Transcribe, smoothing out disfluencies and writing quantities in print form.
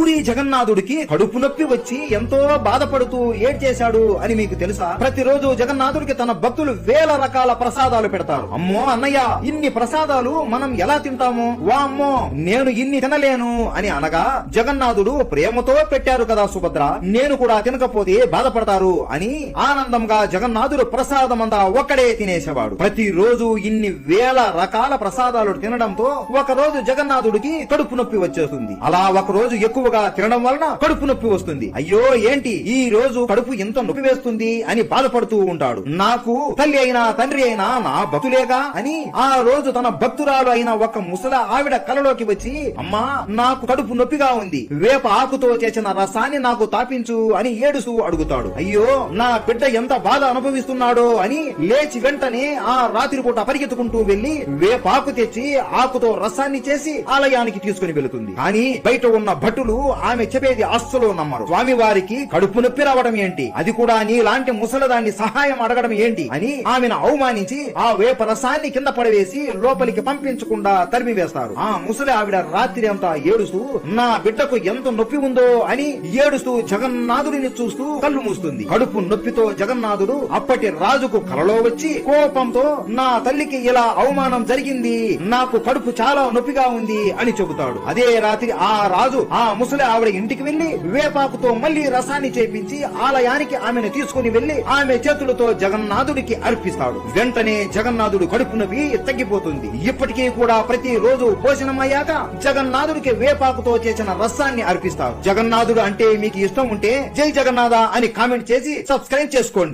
పూరి జగన్నాథుడికి కడుపు నొప్పి వచ్చి ఎంతో బాధపడుతూ ఏడ్చేశాడు అని మీకు తెలుసా? ప్రతిరోజు జగన్నాథుడికి తన భక్తులు వేల రకాల ప్రసాదాలు పెడతారు. అమ్మో అన్నయ్య, ఇన్ని ప్రసాదాలు మనం ఎలా తింటాము? వామ్మో, నేను ఇన్ని తినలేను అని అనగా జగన్నాథుడు ప్రేమతో పెట్టారు కదా సుభద్ర, నేను కూడా తినకపోతే బాధపడతారు అని ఆనందంగా జగన్నాథుడు ప్రసాదమంతా ఒక్కడే తినేసేవాడు. ప్రతిరోజు ఇన్ని వేల రకాల ప్రసాదాలు తినడంతో ఒక రోజు జగన్నాథుడికి కడుపు నొప్పి వచ్చేస్తుంది. అలా ఒక రోజు ఎక్కువగా తినడం వలన కడుపు నొప్పి వస్తుంది. అయ్యో ఏంటి ఈ రోజు కడుపు ఎంత నొప్పి వేస్తుంది అని బాధపడుతూ ఉంటాడు. నాకు తల్లి అయినా తండ్రి అయినా నా భక్తులేగా అని ఆ రోజు తన భక్తురాలు అయిన ఒక ముసల ఆవిడ కలలోకి వచ్చి, అమ్మా నాకు కడుపు నొప్పిగా ఉంది, వేప ఆకుతో చేసిన రసాన్ని నాకు తాపించు అని ఏడుస్తూ అడుగుతాడు. అయ్యో నా బిడ్డ ఎంత బాధ అనుభవిస్తున్నాడో అని లేచి వెంటనే ఆ రాత్రి పూట పరిగెత్తుకుంటూ వెళ్లి వేపాకు తెచ్చి ఆకుతో రసాన్ని చేసి ఆలయానికి తీసుకుని వెళుతుంది. కానీ బయట ఉన్న భటులు ఆమె చెప్పేది అస్సలు నమ్మరు. స్వామి వారికి కడుపు నొప్పి రావడం ఏంటి, అది కూడా నీలాంటి ముసలదాన్ని సహాయం అడగడం ఏంటి అని ఆమెను అవమానించి ఆ వేప రసాన్ని కింద పడవేసి లోపలికి పంపించకుండా తరిమివేస్తారు. ఆ ముసలి ఆవిడ రాత్రి అంతా ఏడుస్తూ నా బిడ్డకు ఎంత నొప్పి ఉందో అని ఏడుస్తూ జగన్నాథుడిని చూస్తూ కళ్ళు మూస్తుంది. కడుపు నొప్పితో జగన్నాథుడు అప్పటి రాజుకు కలలో వచ్చి కోపంతో నా తల్లికి ఇలా అవమానం జరిగింది, నాకు కడుపు చాలా నొప్పిగా ఉంది అని చెబుతాడు. అదే రాత్రి ఆ రాజు ఆ ముసలి ఆవిడ ఇంటికి వెళ్లి వేపాకుతో మళ్లీ రసాన్ని చేపించి ఆలయానికి ఆమెను తీసుకుని వెళ్లి ఆమె చేతులతో జగన్నాథుడికి అర్పిస్తాడు. వెంటనే జగన్నాథుడు కడుపు నొప్పి తగ్గిపోతుంది. ఇప్పటికీ కూడా ప్రతి రోజు భోజనమయ్యాక జగన్నాథుడికి వేపాకుతో చేసిన రసాన్ని అర్పిస్తారు. జగన్నాథుడు అంటే మీకు ఇష్టం ఉంటే జై జగన్నాథ అని కామెంట్ చేసి సబ్స్క్రైబ్ చేసుకోండి.